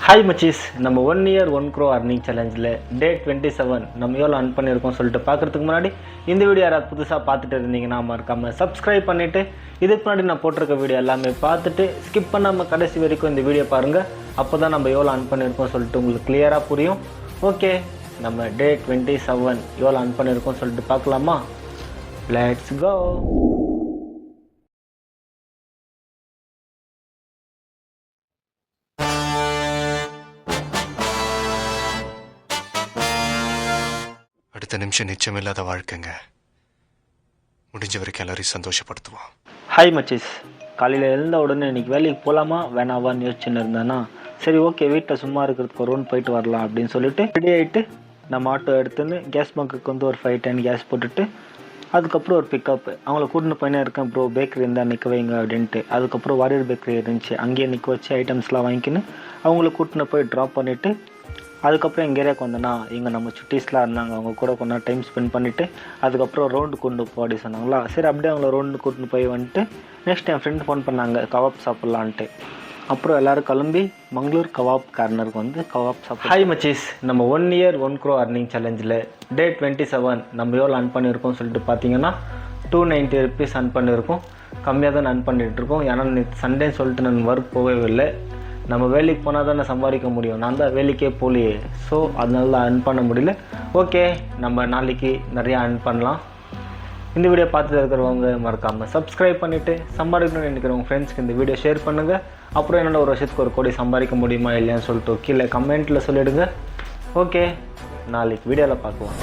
Hi மச்சீஸ், நம்ம 1 year 1 crore earning சேலஞ்சில் டே 27 நம்ம எவ்வளோ earn பண்ணியிருக்கோம் சொல்லிட்டு பார்க்குறதுக்கு முன்னாடி இந்த வீடியோ யாராவது புதுசாக பார்த்துட்டு இருந்தீங்கன்னா மறக்காமல் சப்ஸ்கிரைப் பண்ணிவிட்டு இதுக்கு முன்னாடி நான் போட்டிருக்க வீடியோ எல்லாமே பார்த்துட்டு ஸ்கிப் பண்ணாமல் கடைசி வரைக்கும் இந்த வீடியோ பாருங்கள். அப்போ தான் நம்ம எவ்வளோ earn பண்ணியிருக்கோம் சொல்லிட்டு உங்களுக்கு கிளியராக புரியும். ஓகே, நம்ம டே 27 எவ்வளோ earn பண்ணியிருக்கோம் சொல்லிட்டு பார்க்கலாமா? Let's go. அடுத்த நிமிஷம் நிச்சயமில்லாத வாழ்க்கைங்க. முடிஞ்ச வரைக்கும் எல்லாரையும் சந்தோஷப்படுத்துவோம். ஹாய் மச்சீஸ், காலையில் எழுந்த உடனே இன்றைக்கி வேலைக்கு போகலாமா வேணாவான்னு யோசிச்சுன்னு இருந்தேன்னா சரி ஓகே வீட்டில் சும்மா இருக்கிறதுக்கு ஒரு ரவுண்ட் போயிட்டு வரலாம் அப்படின்னு சொல்லிட்டு ரெடி ஆகிட்டு நம்ம ஆட்டோ எடுத்துன்னு கேஸ் பங்குக்கு வந்து ஒரு 5-10 கேஸ் போட்டுட்டு அதுக்கப்புறம் ஒரு பிக்கப் அவங்கள கூட்டின்னு போயினே இருக்கேன். ப்ரோ பேக்கரி இருந்தால் நிற்க வைங்க அப்படின்ட்டு. அதுக்கப்புறம் வாரியர் பேக்கரி இருந்துச்சு, அங்கேயே நிற்க வச்சு ஐட்டம்ஸ்லாம் வாங்கிக்கின்னு அவங்கள கூட்டின்னு போய் ட்ராப் பண்ணிவிட்டு அதுக்கப்புறம் எங்கள் ஏரியாவுக்கு வந்தேன்னா இங்கே நம்ம சுட்டீஸ்லாம் இருந்தாங்க, அவங்க கூட கொஞ்ச நேரம் டைம் ஸ்பெண்ட் பண்ணிவிட்டு அதுக்கப்புறம் ரவுண்டு கொண்டு போடி சொன்னாங்களா. சரி அப்படியே அவங்கள ரவுண்டு கூட்டின்னு போய் வந்துட்டு நெக்ஸ்ட் என் ஃப்ரெண்டு ஃபோன் பண்ணாங்க கவாப் சாப்பிட்லான்ட்டு. அப்புறம் எல்லோரும் கிளம்பி மங்களூர் கவாப் கார்னருக்கு வந்து கவாப் சாப்பிட். ஹாய் மச்சீஸ், நம்ம 1 year 1 crore earning சேலஞ்சில் டே 27 நம்ம எவ்வளோ earn பண்ணியிருக்கோம் சொல்லிட்டு பார்த்தீங்கன்னா 290 rupees earn பண்ணியிருக்கோம். கம்மியாக தான் earn பண்ணிகிட்ருக்கோம். ஏன்னா சண்டேன்னு சொல்லிட்டு நான் ஒர்க் போகவே இல்லை. நம்ம வேலைக்கு போனால் தான் நான் சம்பாதிக்க முடியும், நான் தான் வேலைக்கே போகலையே. ஸோ அதனால தான் earn பண்ண முடியல. ஓகே, நம்ம நாளைக்கு நிறையா earn பண்ணலாம். இந்த வீடியோ பார்த்துட்டு இருக்கிறவங்க மறக்காமல் சப்ஸ்கிரைப் பண்ணிவிட்டு சம்பாதிக்கணும்னு நினைக்கிறவங்க ஃப்ரெண்ட்ஸ்க்கு இந்த வீடியோ ஷேர் பண்ணுங்கள். அப்புறம் என்னோட ஒரு வருஷத்துக்கு ஒரு கோடி சம்பாதிக்க முடியுமா இல்லையான்னு சொல்லிட்டு கீழே கமெண்ட்டில் சொல்லிவிடுங்க. ஓகே, நாளைக்கு வீடியோவில் பார்க்கலாம்.